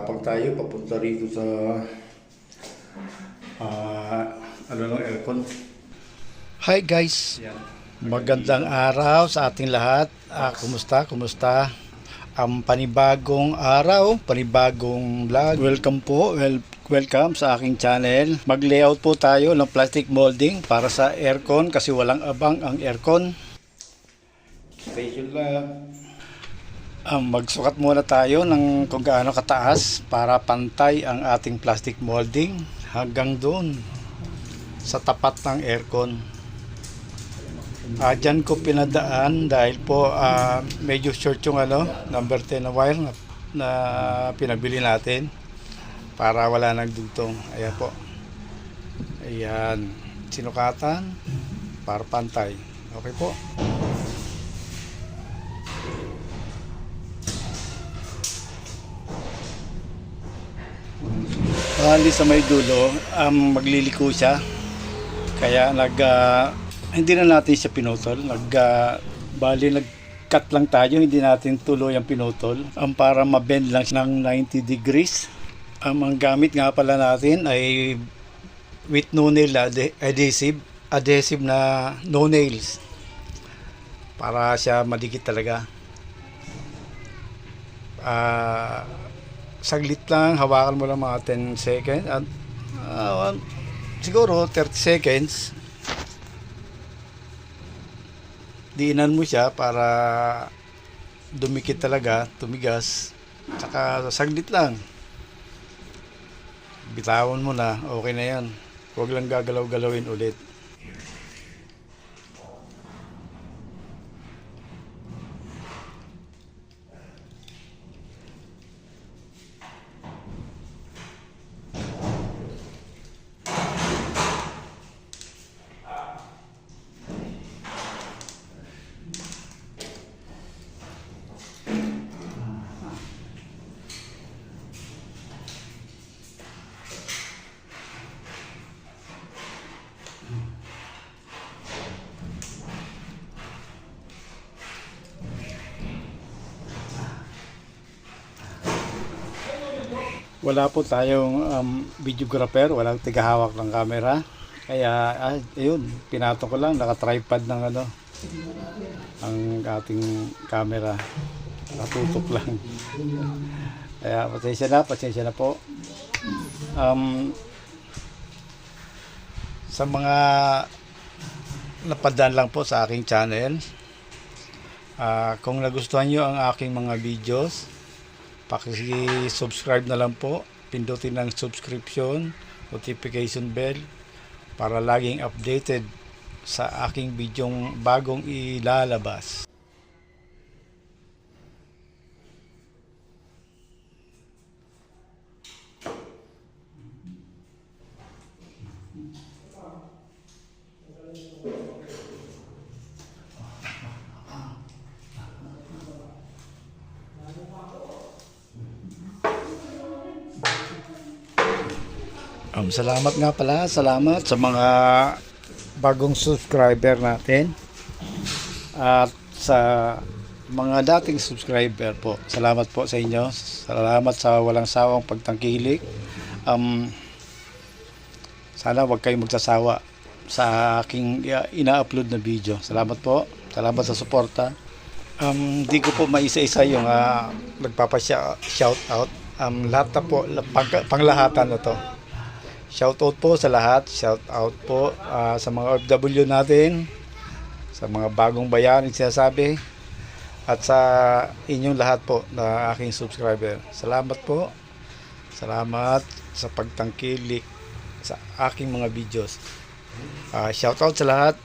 Matapang tayo papunta rito sa ng aircon. Hi guys, magandang araw sa ating lahat. Kumusta? Panibagong araw, panibagong vlog. Welcome po, welcome sa aking channel. Mag-layout po tayo ng plastic molding para sa aircon kasi walang abang ang aircon. Station lang. Magsukat muna tayo ng kung gaano kataas para pantay ang ating plastic molding hanggang doon sa tapat ng aircon. Dyan ko pinadaan dahil po medyo short yung number 10 na wire na pinabili natin para wala nang dugtong. Ayan po. Ayan. Sinukatan para pantay. Okay po. Hindi sa may dulo, magliliko siya. Kaya hindi na natin siya pinutol. Nag-cut lang tayo, hindi natin tuloy ang pinutol. Para ma-bend lang siya ng 90 degrees. Ang gamit nga pala natin ay with no nail adhesive na no nails. Para siya madikit talaga. Saglit lang, hawakan mo lang mga 10 seconds at siguro 30 seconds. Diinan mo siya para dumikit talaga, tumigas. Saka saglit lang. Bitawan mo na, okay na yan. Huwag lang gagalaw-galawin ulit. Wala po tayong videographer, walang tigahawak ng camera. Kaya ayun, pinato ko lang, naka-tripod ng ang ating camera. Natutok lang. Kaya pasensya na po. Sa mga napadaan lang po sa aking channel, kung nagustuhan nyo ang aking mga videos, paki-subscribe na lang po, pindutin ng subscription, notification bell para laging updated sa aking bidyong bagong ilalabas. Salamat nga pala, salamat sa mga bagong subscriber natin at sa mga dating subscriber po. Salamat po sa inyo. Salamat sa walang sawang pagtangkilik. Sana wag kayong magsasawa sa aking ina-upload na video. Salamat po. Salamat sa suporta. Hindi ko po maisa-isa yung nagpapa-shout out. Lahat na po, panglahatan na to. Shout out po sa lahat. Shout out po sa mga OFW natin, sa mga bagong bayaning sinasabi, at sa inyong lahat po na aking subscriber. Salamat po. Salamat sa pagtangkilik sa aking mga videos. Shout out sa lahat.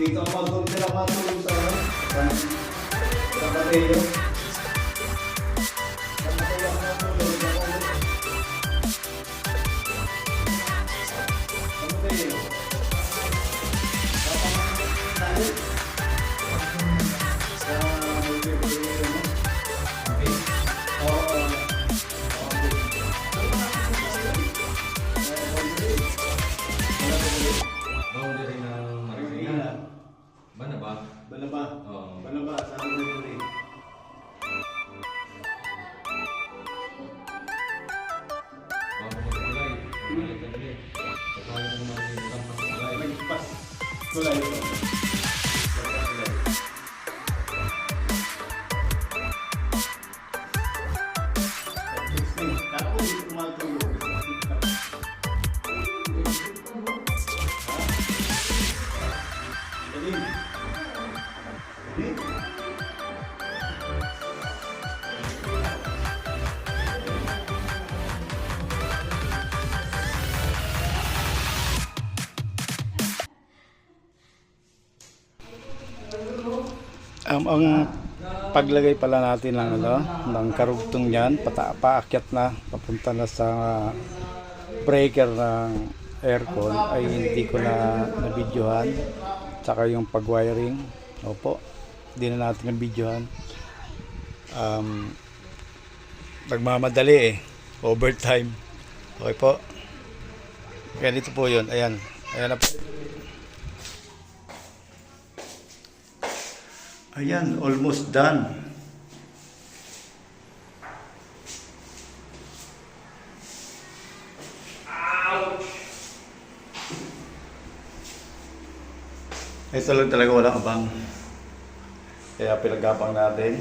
Dito ako mag-order ako matulog sa ano? Sa Mateo. Sa Mateo ako matulog. Sa Mateo. Sa Mateo. Sa okay. Oo. Boundary ng Marikina. Banaba? Banaba. Oo. Banaba, sa akin na yun eh. Bago mag-tulay. Balik ka ulit. Kasali mo Marikina ng tulay. Nagpas. Tulay ito. Ako hindi kumatulog. Galing. Galing. Ang paglagay pala natin ng ng karugtong niyan, paakyat na papunta na sa breaker ng aircon ay hindi ko na nabidyohan. Tsaka yung pag-wiring, opo, hindi na natin nabidyohan. Nagmamadali eh. overtime. Okay po. Kaya dito po yun. Ayan. Ayan na po. Ayan, almost done. Ito lang talaga walang abang. Kaya pinagabang natin.